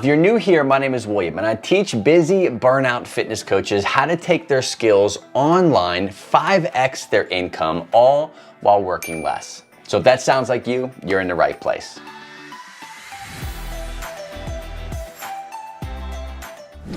If you're new here, my name is William, and I teach busy burnout fitness coaches how to take their skills online, 5x their income, all while working less. So if that sounds like you, you're in the right place.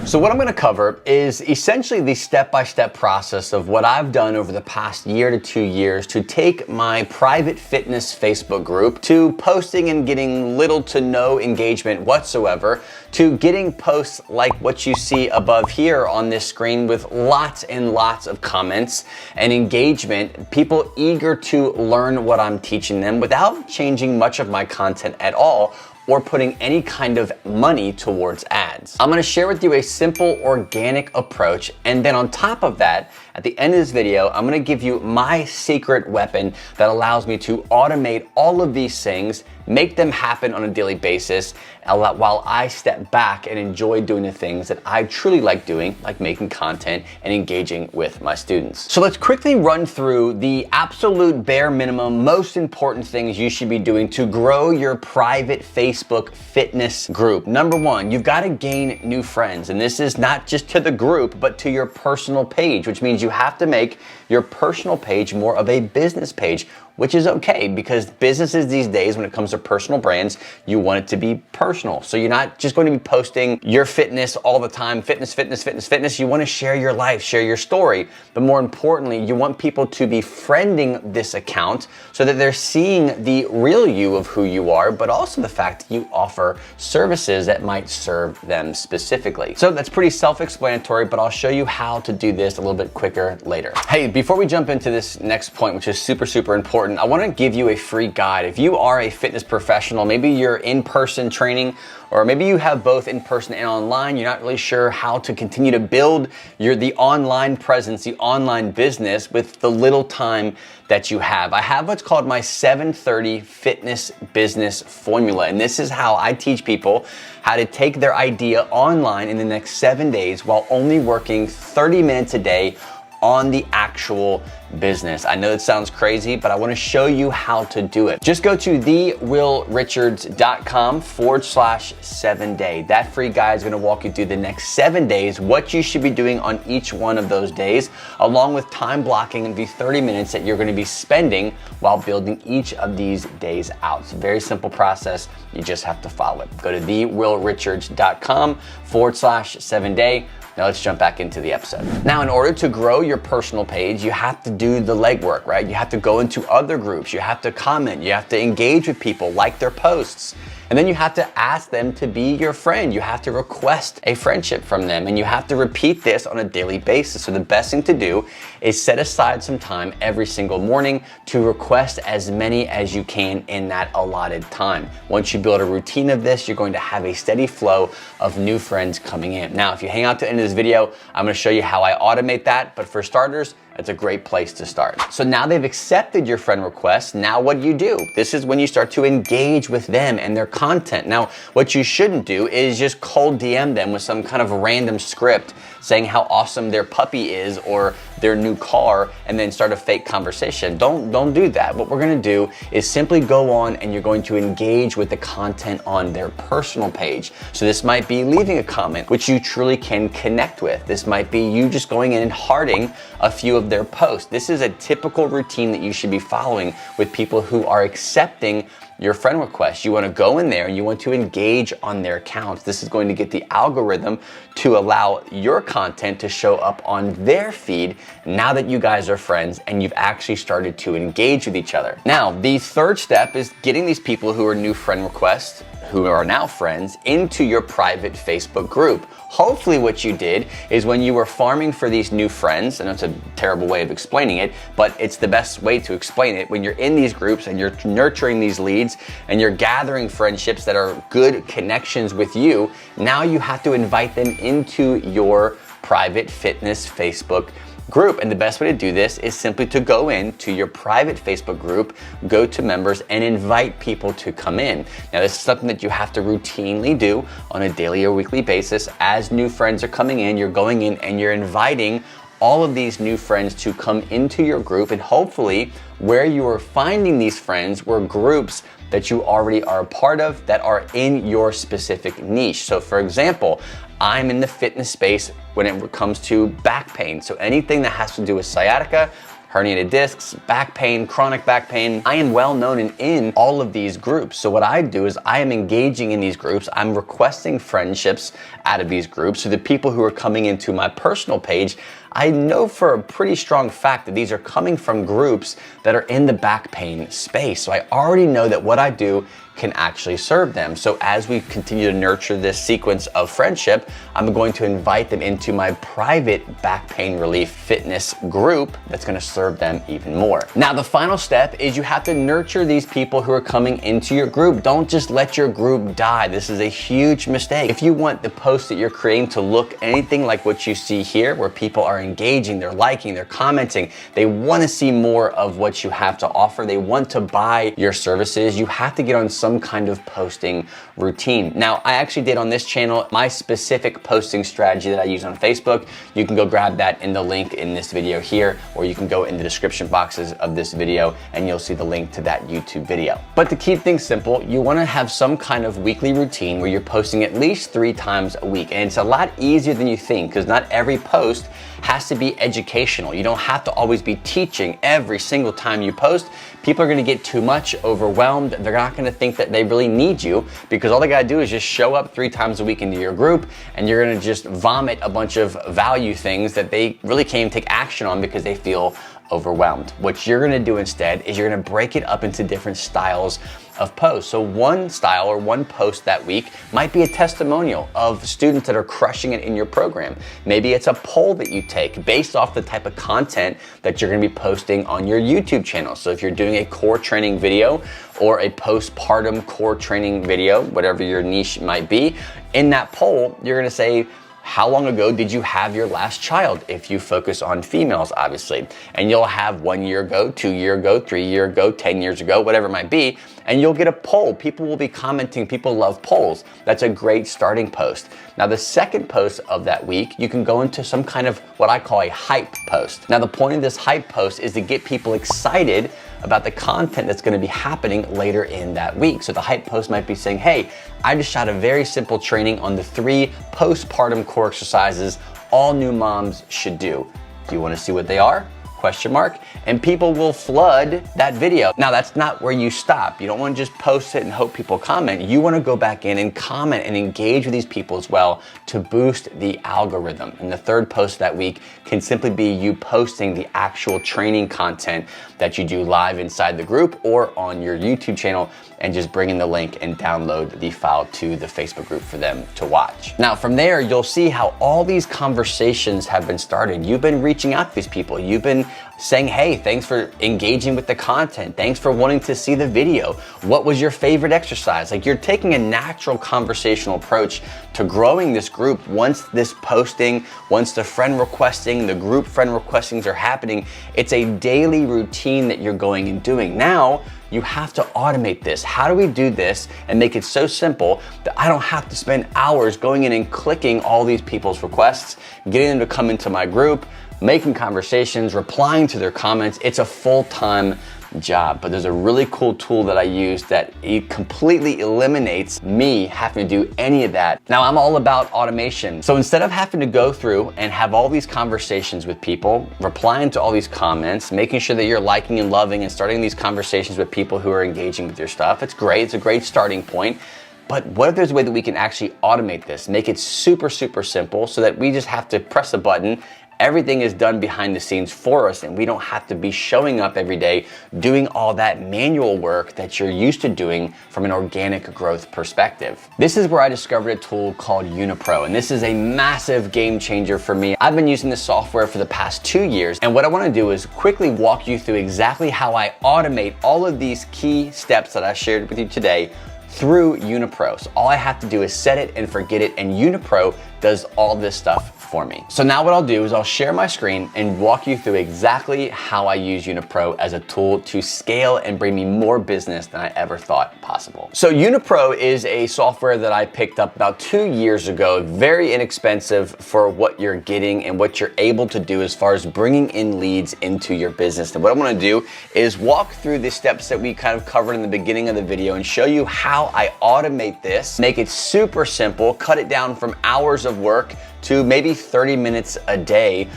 So what I'm going to cover is essentially the step-by-step process of what I've done over the past year to 2 years to take my private fitness Facebook group to posting and getting little to no engagement whatsoever, to getting posts like what you see above here on this screen with lots and lots of comments and engagement, people eager to learn what I'm teaching them without changing much of my content at all or putting any kind of money towards ads. I'm gonna share with you a simple organic approach, and then on top of that, at the end of this video, I'm gonna give you my secret weapon that allows me to automate all of these things, make them happen on a daily basis, while I step back and enjoy doing the things that I truly like doing, like making content and engaging with my students. So let's quickly run through the absolute bare minimum, most important things you should be doing to grow your private Facebook fitness group. Number one, you've got to gain new friends. And this is not just to the group, but to your personal page, which means you have to make your personal page more of a business page, which is okay because businesses these days, when it comes to personal brands, you want it to be personal. So you're not just going to be posting your fitness all the time, fitness. You want to share your life, share your story. But more importantly, you want people to be friending this account so that they're seeing the real you of who you are, but also the fact that you offer services that might serve them specifically. So that's pretty self-explanatory, but I'll show you how to do this a little bit quicker later. Hey, before we jump into this next point, which is super important, I want to give you a free guide. If you are a fitness professional, maybe you're in-person training, or maybe you have both in-person and online, you're not really sure how to continue to build the online presence, the online business with the little time that you have. I have what's called my 730 fitness business formula. And this is how I teach people how to take their idea online in the next 7 days while only working 30 minutes a day on the actual business. I know it sounds crazy, but I want to show you how to do it. Just go to thewillrichards.com/7day. That free guide is going to walk you through the next 7 days, what you should be doing on each one of those days, along with time blocking the 30 minutes that you're going to be spending while building each of these days out. It's a very simple process. You just have to follow it. Go to thewillrichards.com/7day. Now let's jump back into the episode. Now, in order to grow your personal page, you have to do the legwork, right? You have to go into other groups, you have to comment, you have to engage with people, like their posts. And then you have to ask them to be your friend. You have to request a friendship from them, and you have to repeat this on a daily basis. So the best thing to do is set aside some time every single morning to request as many as you can in that allotted time. Once you build a routine of this, you're going to have a steady flow of new friends coming in. Now, if you hang out to the end of this video, I'm going to show you how I automate that. But for starters, it's a great place to start. So now they've accepted your friend request. Now what do? This is when you start to engage with them and their content. Now, what you shouldn't do is just cold DM them with some kind of random script saying how awesome their puppy is or their new car and then start a fake conversation. Don't do that. What we're gonna do is simply go on and you're going to engage with the content on their personal page. So this might be leaving a comment, which you truly can connect with. This might be you just going in and hearting a few of their posts. This is a typical routine that you should be following with people who are accepting your friend request. You want to go in there and you want to engage on their accounts. This is going to get the algorithm to allow your content to show up on their feed now that you guys are friends and you've actually started to engage with each other. Now, the third step is getting these people who are new friend requests, who are now friends, into your private Facebook group. Hopefully what you did is when you were farming for these new friends, and that's a terrible way of explaining it, but it's the best way to explain it. When you're in these groups and you're nurturing these leads and you're gathering friendships that are good connections with you, now you have to invite them into your private fitness Facebook group. And the best way to do this is simply to go into your private Facebook group, go to members, and invite people to come in. Now, this is something that you have to routinely do on a daily or weekly basis. As new friends are coming in, you're going in and you're inviting all of these new friends to come into your group, and hopefully where you are finding these friends were groups that you already are a part of that are in your specific niche. So for example, I'm in the fitness space when it comes to back pain. So anything that has to do with sciatica, herniated discs, back pain, chronic back pain, I am well known and in all of these groups. So what I do is I am engaging in these groups. I'm requesting friendships out of these groups. So the people who are coming into my personal page, I know for a pretty strong fact that these are coming from groups that are in the back pain space. So I already know that what I do can actually serve them. So as we continue to nurture this sequence of friendship, I'm going to invite them into my private back pain relief fitness group that's gonna serve them even more. Now, the final step is you have to nurture these people who are coming into your group. Don't just let your group die. This is a huge mistake. If you want the post that you're creating to look anything like what you see here, where people are engaging, they're liking, they're commenting, they wanna see more of what you have to offer, they want to buy your services, you have to get on some kind of posting routine. Now, I actually did on this channel my specific posting strategy that I use on Facebook. You can go grab that in the link in this video here, or you can go in the description boxes of this video and you'll see the link to that YouTube video. But to keep things simple, you wanna have some kind of weekly routine where you're posting at least 3 times a week. And it's a lot easier than you think, because not every post has to be educational. You don't have to always be teaching every single time you post. People are gonna get too much overwhelmed. They're not gonna think that they really need you, because all they gotta do is just show up 3 times a week into your group, and you're gonna just vomit a bunch of value things that they really can't even take action on because they feel overwhelmed. What you're gonna do instead is you're gonna break it up into different styles of posts. So one style or one post that week might be a testimonial of students that are crushing it in your program. Maybe it's a poll that you take based off the type of content that you're gonna be posting on your YouTube channel. So if you're doing a core training video or a postpartum core training video, whatever your niche might be, in that poll, you're gonna say, how long ago did you have your last child? If you focus on females, obviously. And you'll have 1 year ago, 2 year ago, 3 year ago, 10 years ago, whatever it might be, and you'll get a poll. People will be commenting. People love polls. That's a great starting post. Now, the second post of that week, you can go into some kind of what I call a hype post. Now, the point of this hype post is to get people excited about the content that's gonna be happening later in that week. So the hype post might be saying, hey, I just shot a very simple training on the 3 postpartum core exercises all new moms should do. Do you wanna see what they are? Question mark. And people will flood that video. Now, that's not where you stop. You don't want to just post it and hope people comment. You want to go back in and comment and engage with these people as well to boost the algorithm. And the third post that week can simply be you posting the actual training content that you do live inside the group or on your YouTube channel, and just bring in the link and download the file to the Facebook group for them to watch. Now, from there, you'll see how all these conversations have been started. You've been reaching out to these people. You've been saying, hey, thanks for engaging with the content. Thanks for wanting to see the video. What was your favorite exercise? Like, you're taking a natural conversational approach to growing this group. Once this posting, once the friend requesting, the group friend requestings are happening, it's a daily routine that you're going and doing. Now, you have to automate this. How do we do this and make it so simple that I don't have to spend hours going in and clicking all these people's requests, getting them to come into my group, making conversations, replying to their comments? It's a full-time job, but there's a really cool tool that I use that it completely eliminates me having to do any of that. Now, I'm all about automation. So instead of having to go through and have all these conversations with people, replying to all these comments, making sure that you're liking and loving and starting these conversations with people who are engaging with your stuff, it's great. It's a great starting point. But what if there's a way that we can actually automate this, make it super, super simple so that we just have to press a button. Everything is done behind the scenes for us, and we don't have to be showing up every day doing all that manual work that you're used to doing from an organic growth perspective. This is where I discovered a tool called UniPro, and this is a massive game changer for me. I've been using this software for the past 2 years, and what I want to do is quickly walk you through exactly how I automate all of these key steps that I shared with you today through UniPro. So all I have to do is set it and forget it, and UniPro does all this stuff for me. So now what I'll do is I'll share my screen and walk you through exactly how I use Unipro as a tool to scale and bring me more business than I ever thought possible. So Unipro is a software that I picked up about 2 years ago, very inexpensive for what you're getting and what you're able to do as far as bringing in leads into your business. And what I want to do is walk through the steps that we kind of covered in the beginning of the video and show you how I automate this, make it super simple, cut it down from hours of work to maybe 30 minutes a day.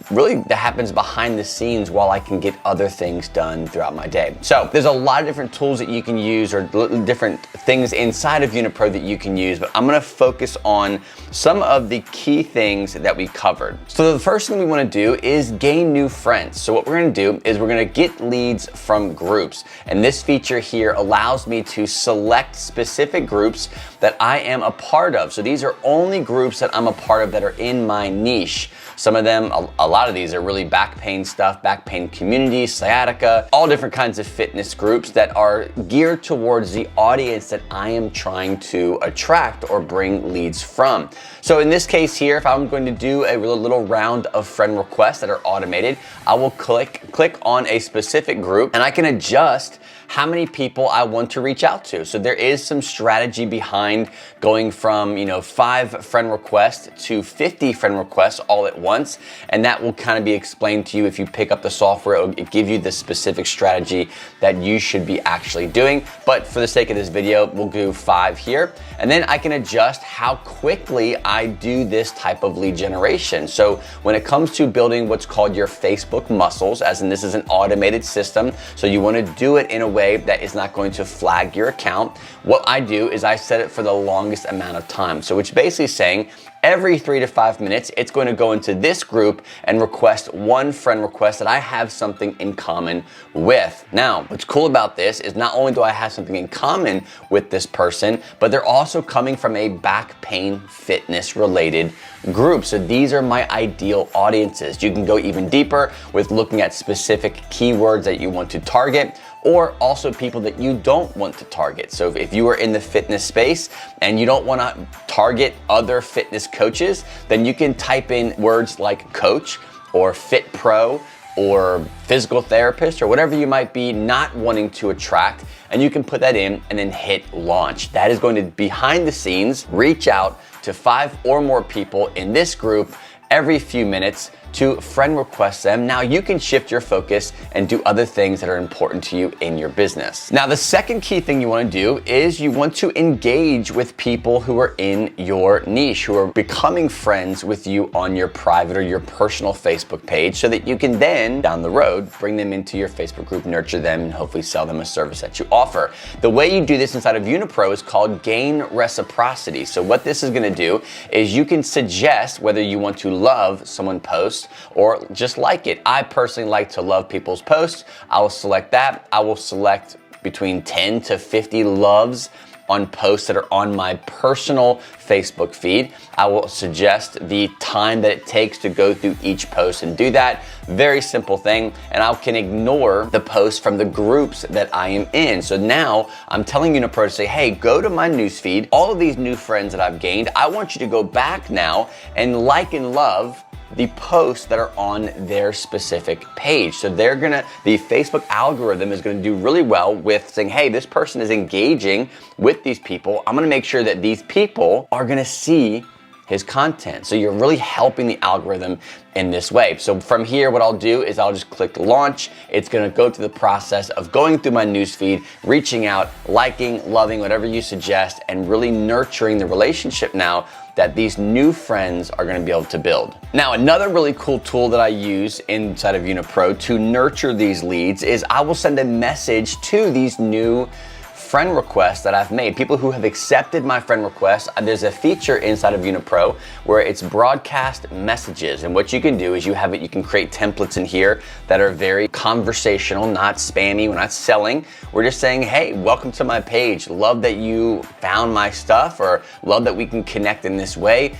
Really, that happens behind the scenes while I can get other things done throughout my day. So there's a lot of different tools that you can use or different things inside of Unipro that you can use, but I'm gonna focus on some of the key things that we covered. So the first thing we wanna do is gain new friends. So what we're gonna do is we're gonna get leads from groups. And this feature here allows me to select specific groups that I am a part of. So these are only groups that I'm a part of that are in my niche. Some of them, a lot of these are really back pain stuff, back pain community, sciatica, all different kinds of fitness groups that are geared towards the audience that I am trying to attract or bring leads from. So in this case here, if I'm going to do a little round of friend requests that are automated, I will click on a specific group and I can adjust how many people I want to reach out to. So there is some strategy behind going from 5 friend requests to 50 friend requests all at once. And that will kind of be explained to you if you pick up the software. It'll give you the specific strategy that you should be actually doing. But for the sake of this video, we'll do 5 here. And then I can adjust how quickly I do this type of lead generation. So when it comes to building what's called your Facebook muscles, as in this is an automated system, so you want to do it in a way that is not going to flag your account. What I do is I set it for the longest amount of time. So it's basically saying every 3 to 5 minutes, it's going to go into this group and request one friend request that I have something in common with. Now, what's cool about this is not only do I have something in common with this person, but they're also coming from a back pain fitness related group. So these are my ideal audiences. You can go even deeper with looking at specific keywords that you want to target, or also people that you don't want to target. So if you are in the fitness space and you don't want to target other fitness coaches, then you can type in words like coach or fit pro or physical therapist or whatever you might be not wanting to attract, and you can put that in and then hit launch. That is going to, behind the scenes, reach out to 5 or more people in this group every few minutes to friend request them. Now you can shift your focus and do other things that are important to you in your business. Now the second key thing you want to do is you want to engage with people who are in your niche, who are becoming friends with you on your private or your personal Facebook page, so that you can then down the road bring them into your Facebook group, nurture them, and hopefully sell them a service that you offer. The way you do this inside of Unipro is called gain reciprocity. So what this is going to do is you can suggest whether you want to love someone post or just like it. I personally like to love people's posts. I will select that. I will select between 10 to 50 loves on posts that are on my personal Facebook feed. I will suggest the time that it takes to go through each post and do that. Very simple thing. And I can ignore the posts from the groups that I am in. So now I'm telling Unipro to say, hey, go to my newsfeed. All of these new friends that I've gained, I want you to go back now and like and love the posts that are on their specific page. So the Facebook algorithm is gonna do really well with saying, hey, this person is engaging with these people. I'm gonna make sure that these people are gonna see his content. So you're really helping the algorithm in this way. So from here, what I'll do is I'll just click launch. It's gonna go through the process of going through my newsfeed, reaching out, liking, loving, whatever you suggest, and really nurturing the relationship now that these new friends are gonna be able to build. Now, another really cool tool that I use inside of Unipro to nurture these leads is I will send a message to these new friend requests that I've made, people who have accepted my friend request. There's a feature inside of Unipro where it's broadcast messages. And what you can do is you can create templates in here that are very conversational, not spammy. We're not selling. We're just saying, hey, welcome to my page. Love that you found my stuff, or love that we can connect in this way.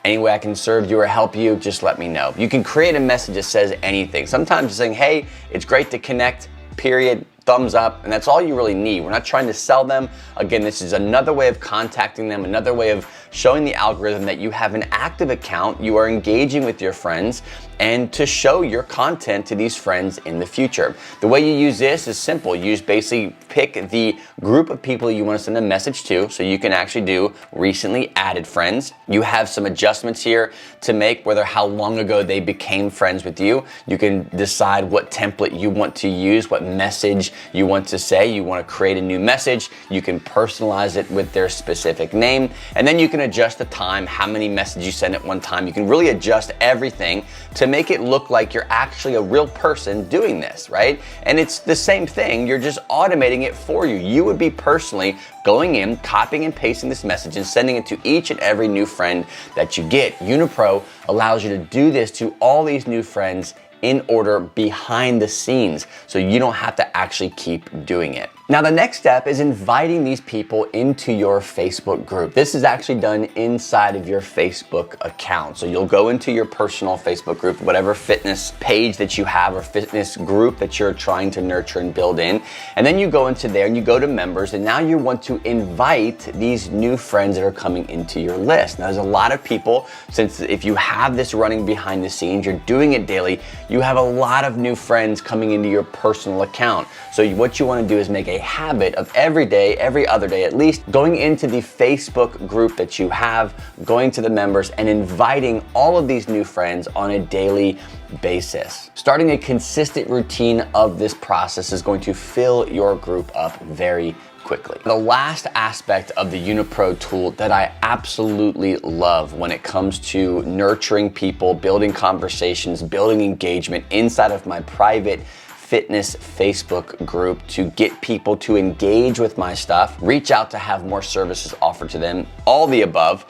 Any way I can serve you or help you, just let me know. You can create a message that says anything. Sometimes just saying, hey, it's great to connect, period. thumbs up, and that's all you really need. We're not trying to sell them. Again, this is another way of contacting them, another way of showing the algorithm that you have an active account, you are engaging with your friends, and to show your content to these friends in the future. The way you use this is simple. You just basically pick the group of people you want to send a message to, so you can actually do recently added friends. You have some adjustments here to make, whether how long ago they became friends with you. You can decide what template you want to use, what message you want to say. You want to create a new message. You can personalize it with their specific name, and then you can adjust the time, how many messages you send at one time. You can really adjust everything to make it look like you're actually a real person doing this, right? And it's the same thing, you're just automating it for you. You would be personally going in, copying and pasting this message and sending it to each and every new friend that you get. Unipro allows you to do this to all these new friends in order behind the scenes, so you don't have to actually keep doing it. Now, the next step is inviting these people into your Facebook group. This is actually done inside of your Facebook account. So you'll go into your personal Facebook group, whatever fitness page that you have or fitness group that you're trying to nurture and build in. And then you go into there and you go to members, and now you want to invite these new friends that are coming into your list. Now, there's a lot of people, since if you have this running behind the scenes, you're doing it daily, you have a lot of new friends coming into your personal account. So what you want to do is make a habit of every day, every other day at least, going into the Facebook group that you have, going to the members and inviting all of these new friends on a daily basis. Starting a consistent routine of this process is going to fill your group up very quickly. The last aspect of the Unipro tool that I absolutely love when it comes to nurturing people, building conversations, building engagement inside of my private fitness Facebook group to get people to engage with my stuff, reach out to have more services offered to them, all the above,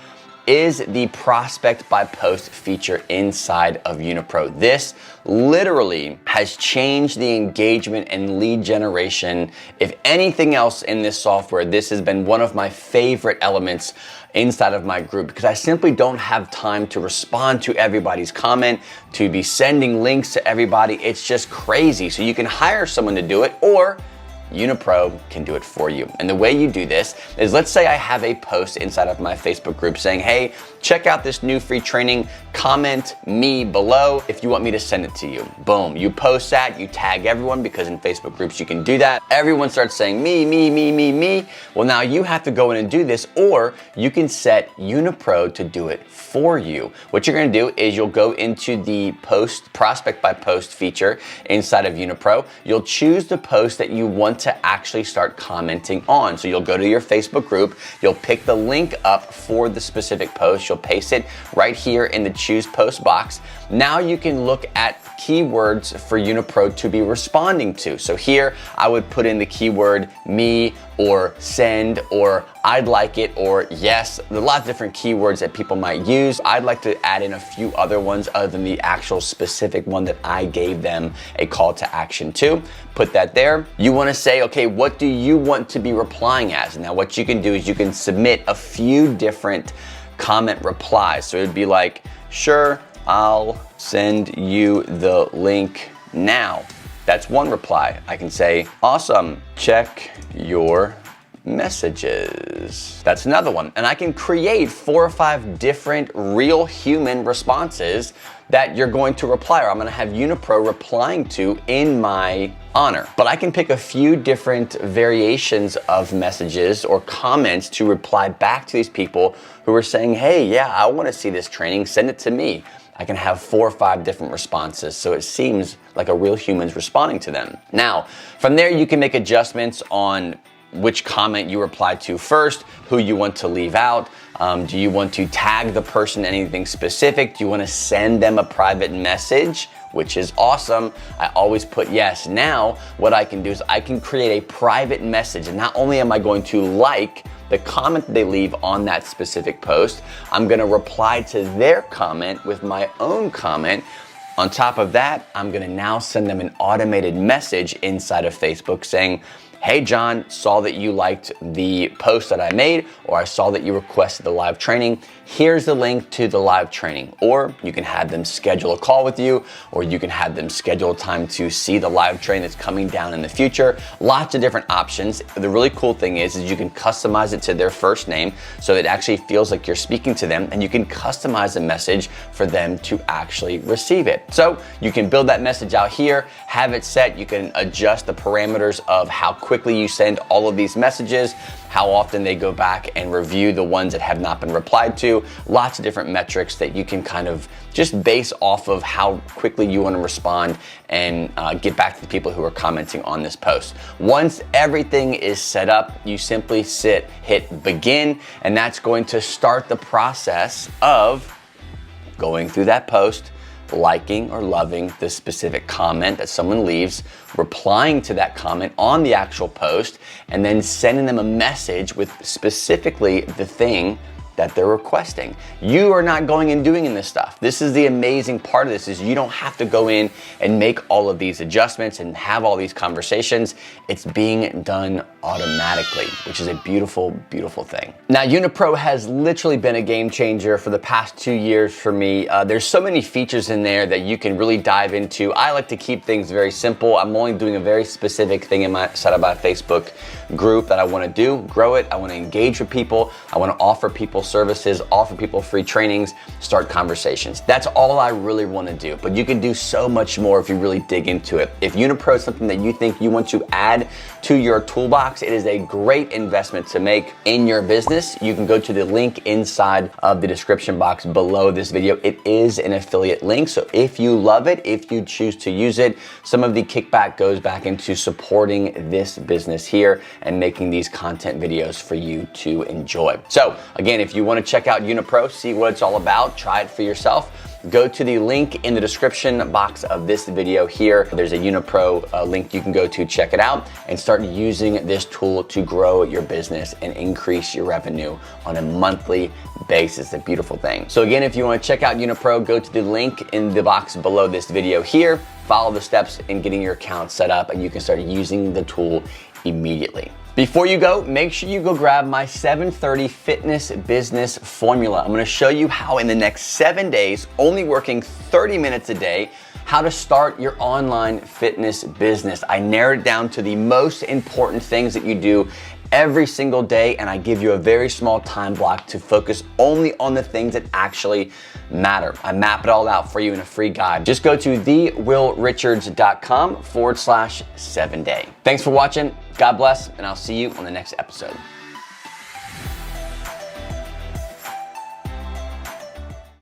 is the prospect by post feature inside of Unipro. This literally has changed the engagement and lead generation. If anything else in this software, this has been one of my favorite elements inside of my group, because I simply don't have time to respond to everybody's comment, to be sending links to everybody. It's just crazy. So you can hire someone to do it, or Unipro can do it for you. And the way you do this is, let's say I have a post inside of my Facebook group saying, hey, check out this new free training, comment me below if you want me to send it to you. Boom, you post that, you tag everyone, because in Facebook groups you can do that. Everyone starts saying me, me, me, me, me. Well, now you have to go in and do this, or you can set Unipro to do it for you. What you're gonna do is you'll go into the post, prospect by post feature inside of Unipro. You'll choose the post that you want to actually start commenting on. So you'll go to your Facebook group, you'll pick the link up for the specific post, you'll paste it right here in the choose post box. Now you can look at keywords for Unipro to be responding to. So here I would put in the keyword me, or send, or I'd like it, or yes. There are a lot of different keywords that people might use. I'd like to add in a few other ones other than the actual specific one that I gave them a call to action to. Put that there. You want to say, okay, what do you want to be replying as? Now what you can do is you can submit a few different comment replies. So it'd be like, sure, I'll send you the link now. That's one reply. I can say, awesome, check your messages. That's another one. And I can create 4 or 5 different real human responses that you're going to reply, or I'm gonna have Unipro replying to in my honor. But I can pick a few different variations of messages or comments to reply back to these people who are saying, hey, yeah, I wanna see this training, send it to me. I can have 4 or 5 different responses, so it seems like a real human's responding to them. Now, from there you can make adjustments on which comment you reply to first, who you want to leave out. Do you want to tag the person anything specific? Do you want to send them a private message? Which is awesome. I always put yes. Now, what I can do is I can create a private message, and not only am I going to like the comment they leave on that specific post, I'm gonna reply to their comment with my own comment. On top of that, I'm gonna now send them an automated message inside of Facebook saying, hey John, saw that you liked the post that I made, or I saw that you requested the live training. Here's the link to the live training. Or you can have them schedule a call with you, or you can have them schedule time to see the live training that's coming down in the future. Lots of different options. The really cool thing is you can customize it to their first name, so it actually feels like you're speaking to them, and you can customize a message for them to actually receive it. So you can build that message out here, have it set. You can adjust the parameters of how quickly you send all of these messages, how often they go back and review the ones that have not been replied to. Lots of different metrics that you can kind of just base off of how quickly you want to respond and get back to the people who are commenting on this post. Once everything is set up, you simply hit begin, and that's going to start the process of going through that post, liking or loving the specific comment that someone leaves, replying to that comment on the actual post, and then sending them a message with specifically the thing that they're requesting. You are not going and doing this stuff. This is the amazing part of this, is you don't have to go in and make all of these adjustments and have all these conversations. It's being done automatically, which is a beautiful, beautiful thing. Now, Unipro has literally been a game changer for the past 2 years for me. There's so many features in there that you can really dive into. I like to keep things very simple. I'm only doing a very specific thing in my Facebook group that I want to do, grow it. I want to engage with people. I want to offer people services, offer people free trainings, start conversations. That's all I really want to do. But you can do so much more if you really dig into it. If Unipro is something that you think you want to add to your toolbox, it is a great investment to make in your business. You can go to the link inside of the description box below this video. It is an affiliate link. So if you love it, if you choose to use it, some of the kickback goes back into supporting this business here and making these content videos for you to enjoy. So again, if you want to check out Unipro, see what it's all about, try it for yourself, go to the link in the description box of this video here. There's a Unipro link you can go to, check it out, and start using this tool to grow your business and increase your revenue on a monthly basis. A beautiful thing. So again, if you want to check out Unipro, go to the link in the box below this video here, follow the steps in getting your account set up, and you can start using the tool immediately. Before you go, make sure you go grab my 730 fitness business formula. I'm going to show you how in the next 7 days, only working 30 minutes a day, how to start your online fitness business. I narrowed it down to the most important things that you do every single day, and I give you a very small time block to focus only on the things that actually matter. I map it all out for you in a free guide. Just go to thewillrichards.com/7 day. Thanks for watching. God bless, and I'll see you on the next episode.